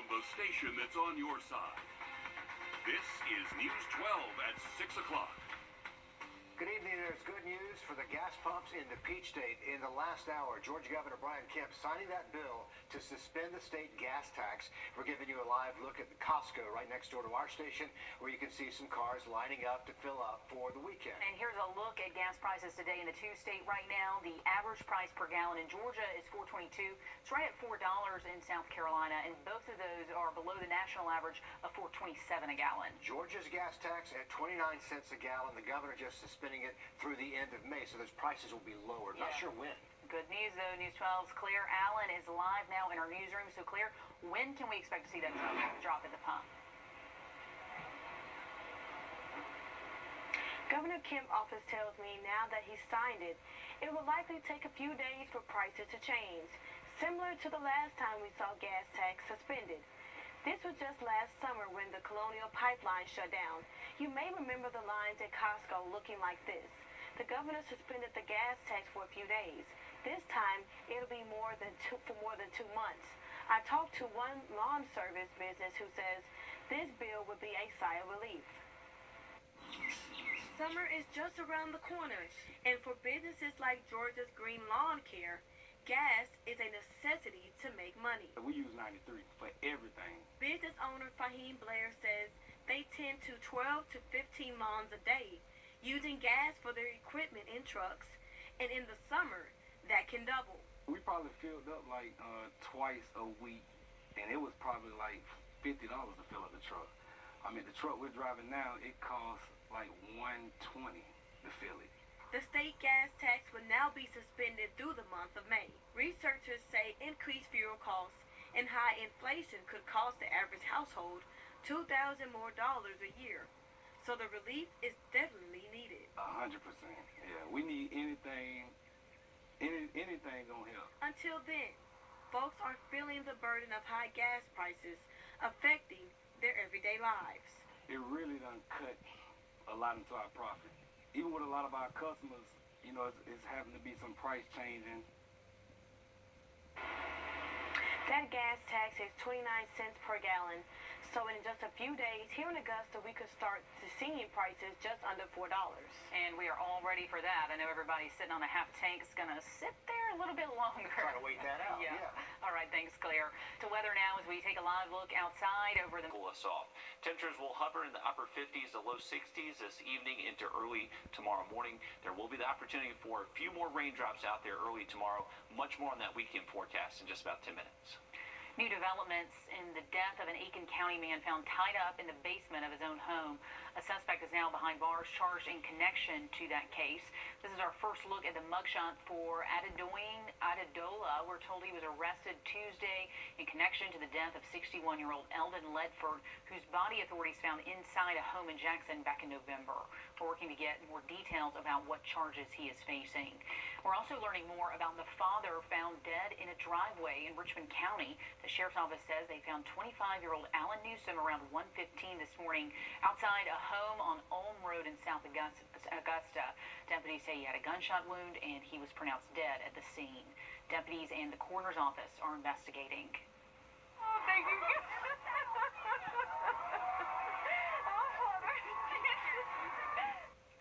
the station that's on your side. This is News 12 at 6 o'clock. Good evening. There's good news for the gas pumps in the Peach State. In the last hour, Georgia Governor Brian Kemp signing that bill to suspend the state gas tax. We're giving you a live look at the Costco right next door to our station, where you can see some cars lining up to fill up for the weekend. And here's a look at gas prices today in the two-state right now. The average price per gallon in Georgia is $4.22. It's right at $4 in South Carolina, and both of those are below the national average of $4.27 a gallon. Georgia's gas tax at 29 cents a gallon. The governor just suspended it through the end of May, so those prices will be lower. Not sure when. Good news, though. News 12's Claire Allen is live now in our newsroom. So, Claire, when can we expect to see that drop at the pump? Governor Kemp's office tells me now that he signed it, it will likely take a few days for prices to change, similar to the last time we saw gas tax suspended. This was just last summer when the Colonial Pipeline shut down. You may remember the lines at Costco looking like this. The governor suspended the gas tax for a few days. This time, it'll be for more than 2 months. I talked to one lawn service business who says this bill would be a sigh of relief. Summer is just around the corner, and for businesses like Georgia's Green Lawn Care, gas is a necessity to make money. We use 93 for everything. Business owner Fahim Blair says they tend to 12 to 15 lawns a day, using gas for their equipment in trucks, and in the summer, that can double. We probably filled up like twice a week, and it was probably like $50 to fill up the truck. I mean, the truck we're driving now, it costs like $120 to fill it. The state gas tax will now be suspended through the month of May. Researchers say increased fuel costs and high inflation could cost the average household $2,000 more a year. So the relief is definitely needed. 100%. Yeah, we need anything gonna help. Until then, folks are feeling the burden of high gas prices affecting their everyday lives. It really done cut a lot into our profit. Even with a lot of our customers, you know, it's having to be some price changing. That gas tax is 29 cents per gallon. So in just a few days here in Augusta, we could start seeing prices just under $4. And we are all ready for that. I know everybody's sitting on a half tank. It's going to sit there a little bit longer. Try to wait that out. Yeah. All right, thanks, Claire. To weather now as we take a live look outside over the... Cool us off. Temperatures will hover in the upper 50s to low 60s this evening into early tomorrow morning. There will be the opportunity for a few more raindrops out there early tomorrow. Much more on that weekend forecast in just about 10 minutes. New developments in the death of an Aiken County man found tied up in the basement of his own home. A suspect is now behind bars charged in connection to that case. This is our first look at the mugshot for Adedola. We're told he was arrested Tuesday in connection to the death of 61-year-old Eldon Ledford, whose body authorities found inside a home in Jackson back in November. We're working to get more details about what charges he is facing. We're also learning more about the father found dead in a driveway in Richmond County. The sheriff's office says they found 25-year-old Alan Newsom around 1:15 this morning outside a home on Ulm Road in South Augusta. Deputies say he had a gunshot wound and he was pronounced dead at the scene. Deputies and the coroner's office are investigating. Oh, thank you.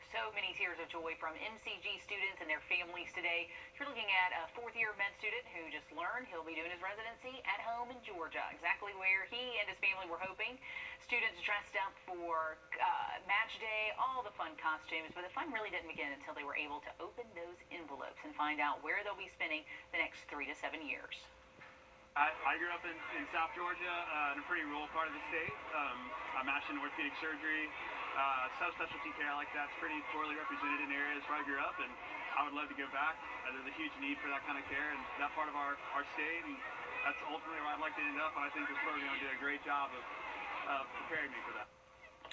So many tears of joy from MCG students and their families today. You're looking at a fourth-year med student who just learned he'll be doing his residency at home in Georgia, exactly where he and his family were hoping. Students dressed up for match day, all the fun costumes, but the fun really didn't begin until they were able to open those envelopes and find out where they'll be spending the next 3 to 7 years. I grew up in South Georgia, in a pretty rural part of the state. I'm actually in orthopedic surgery. Subspecialty care like that's pretty poorly represented in areas where I grew up, and I would love to go back. There's a huge need for that kind of care in that part of our state, and that's ultimately where I'd like to end up, and I think this program will do a great job of preparing me for that.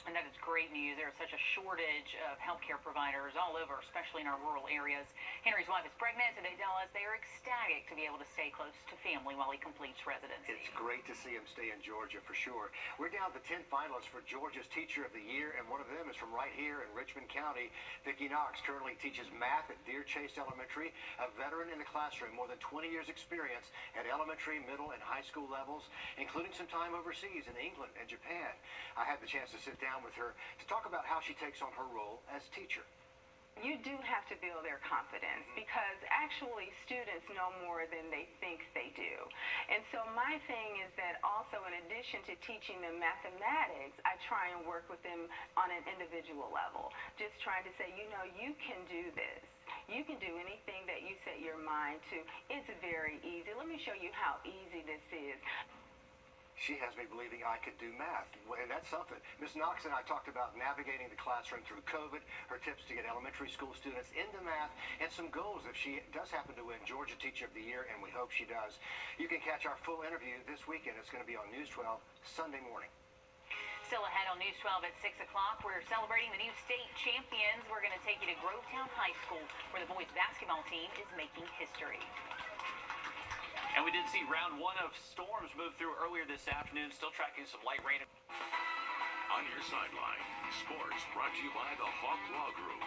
And that is great news. There is such a shortage of healthcare providers all over, especially in our rural areas. Henry's wife is pregnant, and they tell us they are ecstatic to be able to stay close to family while he completes residency. It's great to see him stay in Georgia for sure. We're down to 10 finalists for Georgia's Teacher of the Year, and one of them is from right here in Richmond County. Vicki Knox currently teaches math at Deer Chase Elementary, a veteran in the classroom, more than 20 years experience at elementary, middle, and high school levels, including some time overseas in England and Japan. I had the chance to sit down with her to talk about how she takes on her role as teacher. You do have to build their confidence because actually students know more than they think they do. And so my thing is that also in addition to teaching them mathematics, I try and work with them on an individual level. Just trying to say, you know, you can do this. You can do anything that you set your mind to. It's very easy. Let me show you how easy this is. She has me believing I could do math, and that's something. Ms. Knox and I talked about navigating the classroom through COVID, her tips to get elementary school students into math, and some goals if she does happen to win Georgia Teacher of the Year, and we hope she does. You can catch our full interview this weekend. It's going to be on News 12 Sunday morning. Still ahead on News 12 at 6 o'clock, we're celebrating the new state champions. We're going to take you to Grovetown High School, where the boys basketball team is making history. And we did see round one of storms move through earlier this afternoon, still tracking some light rain. On your sideline, sports brought to you by the Hawk Law Group.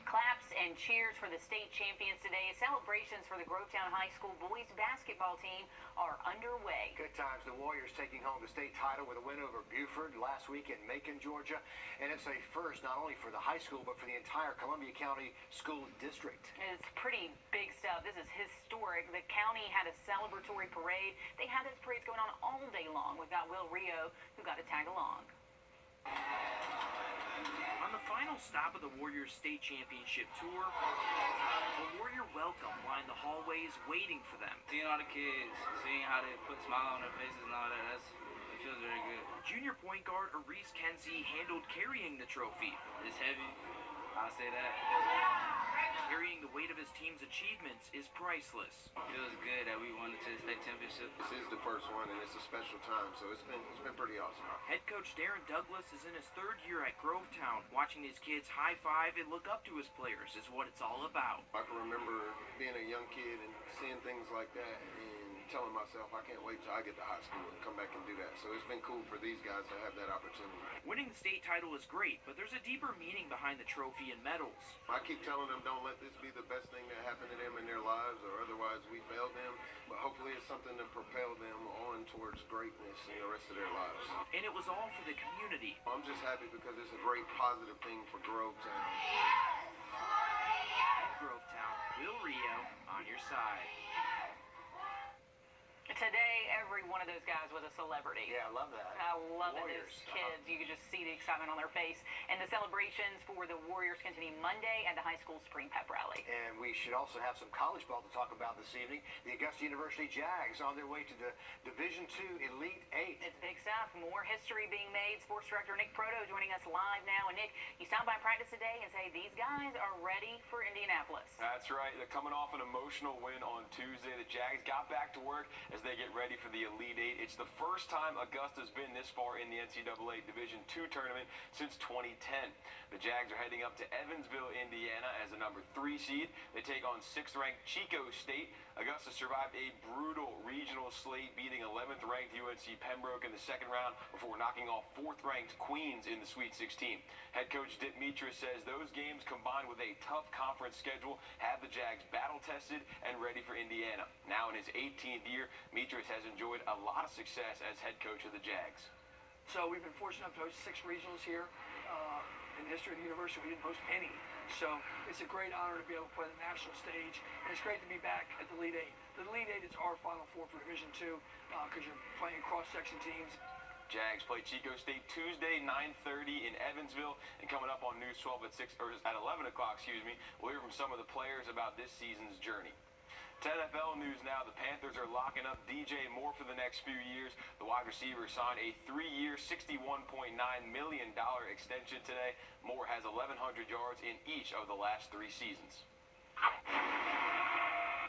Claps and cheers for the state champions today. Celebrations for the Grovetown High School boys basketball team are underway. Good times. The Warriors taking home the state title with a win over Buford last week in Macon, Georgia. And it's a first not only for the high school, but for the entire Columbia County School District. It's pretty big stuff. This is historic. The county had a celebratory parade. They had those parades going on all day long. We've got Wrdw, who got to tag along. On the final stop of the Warriors State Championship Tour, the Warrior welcome lined the hallways waiting for them. Seeing all the kids, seeing how they put a smile on their faces and all that, it feels very good. Junior point guard Arise Kenzie handled carrying the trophy. It's heavy, I'll say that. Carrying the weight of his team's achievements is priceless. It feels good that we won the state championship. This is the first one, and it's a special time, so it's been pretty awesome. Head coach Darren Douglas is in his third year at Grovetown. Watching his kids high-five and look up to his players is what it's all about. I can remember being a young kid and seeing things like that and telling myself I can't wait till I get to high school and come back and do that. So it's been cool for these guys to have that opportunity. Winning the state title is great, but there's a deeper meaning behind the trophy and medals. I keep telling them don't let this be the best thing that happened to them in their lives, or otherwise we failed them. But hopefully it's something to propel them on towards greatness in the rest of their lives. And it was all for the community. I'm just happy because it's a great positive thing for Grovetown. Grovetown, Wrdw on your side. Today, every one of those guys was a celebrity. Yeah, I love that. I love it. Warriors. Those kids, you could just see the excitement on their face. And the celebrations for the Warriors continue Monday at the high school spring pep rally. And we should also have some college ball to talk about this evening. The Augusta University Jags on their way to the Division II Elite Eight. It's big stuff. More history being made. Sports director Nick Proto joining us live now. And Nick, you stopped by practice today and say these guys are ready for Indianapolis. That's right. They're coming off an emotional win on Tuesday. The Jags got back to work as they get ready for the Elite Eight. It's the first time Augusta's been this far in the NCAA Division II tournament since 2010. The Jags are heading up to Evansville, Indiana as a number 3 seed. They take on 6th-ranked Chico State. Augusta survived a brutal regional slate, beating 11th-ranked UNC Pembroke in the second round before knocking off 4th-ranked Queens in the Sweet 16. Head coach Dick Mitra says those games combined with a tough conference schedule have the Jags battle-tested and ready for Indiana. Now in his 18th year, Mitra has enjoyed a lot of success as head coach of the Jags. So we've been fortunate enough to host 6 regionals here. In the history of the university, we didn't host any. So it's a great honor to be able to play the national stage, and it's great to be back at the Elite Eight. The Elite Eight is our Final Four for Division II because you're playing cross-section teams. Jags play Chico State Tuesday, 9:30 in Evansville, and coming up on News 12 at 11 o'clock, we'll hear from some of the players about this season's journey. To NFL news now, the Panthers are locking up DJ Moore for the next few years. The wide receiver signed a 3-year, $61.9 million extension today. Moore has 1,100 yards in each of the last 3 seasons.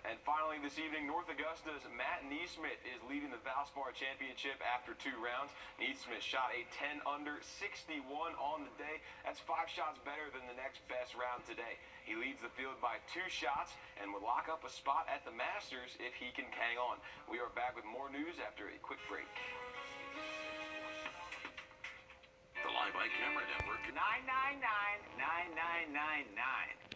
And finally this evening, North Augusta's Matt Neesmith is leading the Valspar Championship after 2 rounds. Neesmith shot a 10 under 61 on the day. That's 5 shots better than the next best round today. He leads the field by 2 shots and would lock up a spot at the Masters if he can hang on. We are back with more news after a quick break. The Live Eye Camera Network. 999-9999.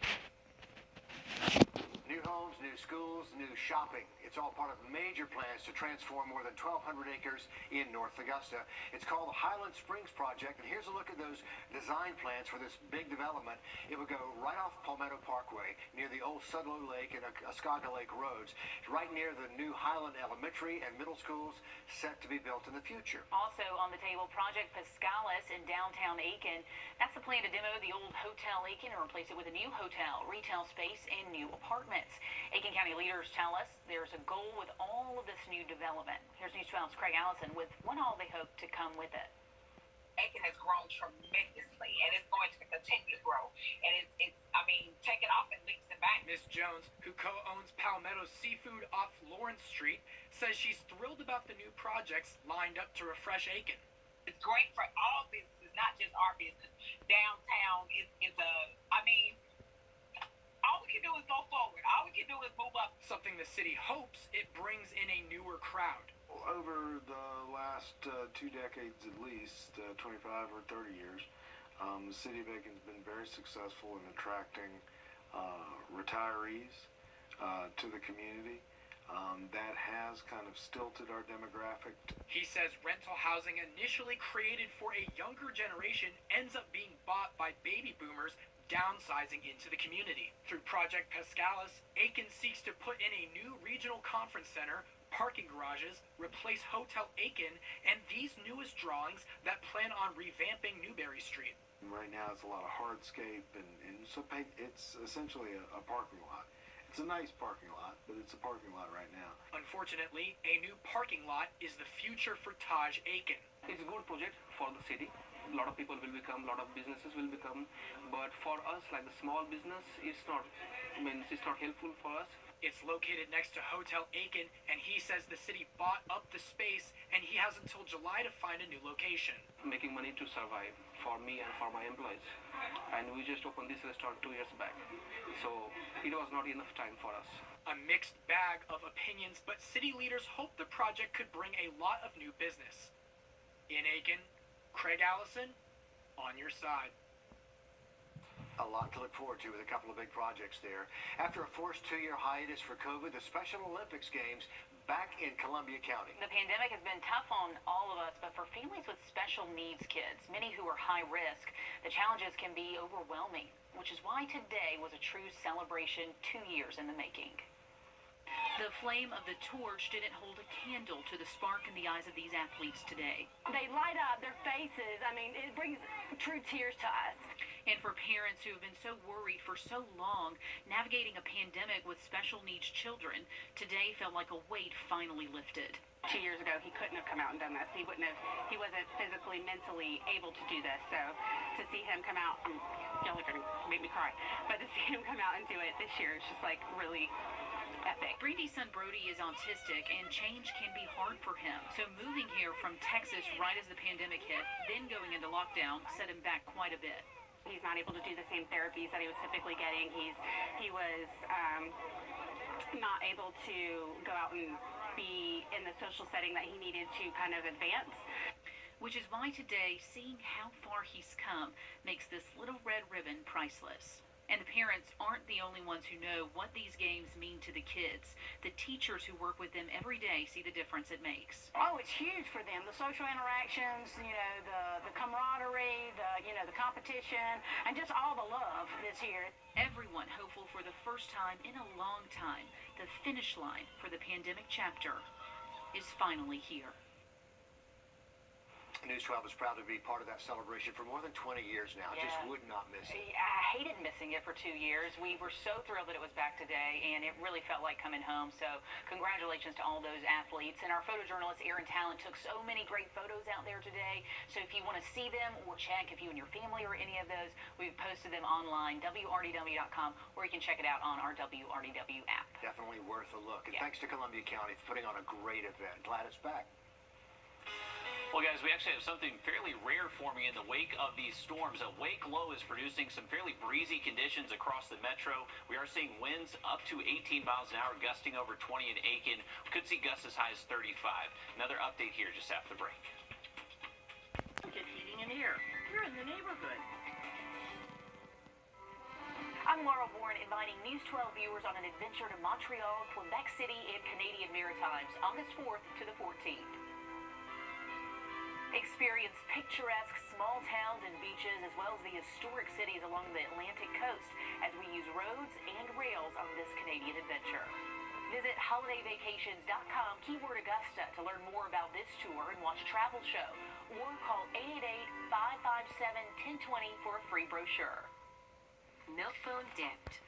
New homes, new schools, new shopping. It's all part of major plans to transform more than 1,200 acres in North Augusta. It's called the Highland Springs Project, and here's a look at those design plans for this big development. It would go right off Palmetto Parkway, near the old Sudlow Lake and Oscaga Lake roads, right near the new Highland Elementary and middle schools set to be built in the future. Also on the table, Project Pascalis in downtown Aiken. That's the plan to demo the old Hotel Aiken and replace it with a new hotel, retail space, and new apartments. Aiken County leaders tell us there's a goal with all of this new development. Here's News 12's Craig Allison with what all they hope to come with it. Aiken has grown tremendously, and it's going to continue to grow. And take it off in leaps and bounds. Miss Jones, who co-owns Palmetto Seafood off Lawrence Street, says she's thrilled about the new projects lined up to refresh Aiken. It's great for all businesses, not just our business. Downtown is all we can do is go forward. All we can do is move up. Something the city hopes it brings in a newer crowd. Over the last 2 decades at least, 25 or 30 years, the city of Aiken's been very successful in attracting retirees to the community. That has kind of stilted our demographic. He says rental housing initially created for a younger generation ends up being bought by baby boomers downsizing into the community. Through Project Pascalis, Aiken seeks to put in a new regional conference center, parking garages, replace Hotel Aiken, and these newest drawings that plan on revamping Newberry Street. Right now it's a lot of hardscape, and so it's essentially a parking lot. It's a nice parking lot, but it's a parking lot right now. Unfortunately, a new parking lot is the future for Taj Aiken. It's a good project for the city. A lot of people will become, a lot of businesses will become, but for us, like the small business, it's not helpful for us. It's located next to Hotel Aiken, and he says the city bought up the space, and he has until July to find a new location. Making money to survive for me and for my employees. And we just opened this restaurant 2 years back, so it was not enough time for us. A mixed bag of opinions, but city leaders hope the project could bring a lot of new business. In Aiken, Craig Allison, on your side. A lot to look forward to with a couple of big projects there. After a forced 2-year hiatus for COVID, the Special Olympics Games back in Columbia County. The pandemic has been tough on all of us, but for families with special needs kids, many who are high risk, the challenges can be overwhelming, which is why today was a true celebration 2 years in the making. The flame of the torch didn't hold a candle to the spark in the eyes of these athletes today. They light up their faces. It brings true tears to us. And for parents who have been so worried for so long, navigating a pandemic with special needs children, today felt like a weight finally lifted. 2 years ago, he couldn't have come out and done this. He wasn't physically, mentally able to do this. So to see him come out, y'all are gonna make me cry, but to see him come out and do it this year is just like really epic. Brandy's son Brody is autistic, and change can be hard for him. So moving here from Texas right as the pandemic hit, then going into lockdown, set him back quite a bit. He's not able to do the same therapies that he was typically getting. He was not able to go out and be in the social setting that he needed to kind of advance. Which is why today, seeing how far he's come makes this little red ribbon priceless. And the parents aren't the only ones who know what these games mean to the kids. The teachers who work with them every day see the difference it makes. Oh, it's huge for them. The social interactions, the camaraderie, the competition, and just all the love that's here. Everyone hopeful for the first time in a long time. The finish line for the pandemic chapter is finally here. News 12 is proud to be part of that celebration for more than 20 years now. Yeah. Just would not miss it. I hated missing it for 2 years. We were so thrilled that it was back today, and it really felt like coming home. So congratulations to all those athletes. And our photojournalist, Aaron Talent, took so many great photos out there today. So if you want to see them or check if you and your family are any of those, we've posted them online, WRDW.com, or you can check it out on our WRDW app. Definitely worth a look. And thanks to Columbia County for putting on a great event. Glad it's back. Well, guys, we actually have something fairly rare forming in the wake of these storms. A wake low is producing some fairly breezy conditions across the metro. We are seeing winds up to 18 miles an hour, gusting over 20 in Aiken. We could see gusts as high as 35. Another update here just after the break. Get heating in here. You're in the neighborhood. I'm Laura Warren, inviting News 12 viewers on an adventure to Montreal, Quebec City, and Canadian Maritimes, August 4th to the 14th. Experience picturesque small towns and beaches, as well as the historic cities along the Atlantic coast, as we use roads and rails on this Canadian adventure. Visit holidayvacations.com, keyword Augusta, to learn more about this tour and watch a travel show, or call 888-557-1020 for a free brochure. Milk Bone Dipped.